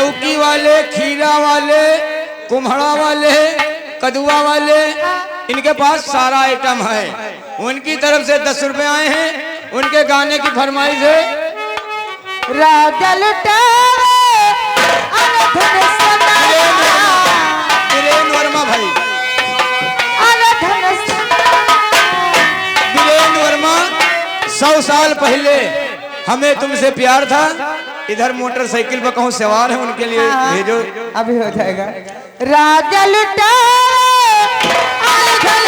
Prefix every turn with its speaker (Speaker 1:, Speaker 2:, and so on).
Speaker 1: लौकी वाले, खीरा वाले, कुम्हड़ा वाले, कदुआ वाले, इनके पास सारा आइटम है। उनकी तरफ से 10 रुपए आए हैं। उनके गाने की फरमाइश है
Speaker 2: राजा लुटावे अनधन
Speaker 1: वीरेन वर्मा भाई,
Speaker 2: अनधन
Speaker 1: वीरेन वर्मा। 100 साल पहले हमें तुमसे प्यार था। इधर मोटरसाइकिल पर कहूँ सवार है, उनके लिए भेजो।
Speaker 2: अभी हो जाएगा। राजा लुटावे अनधन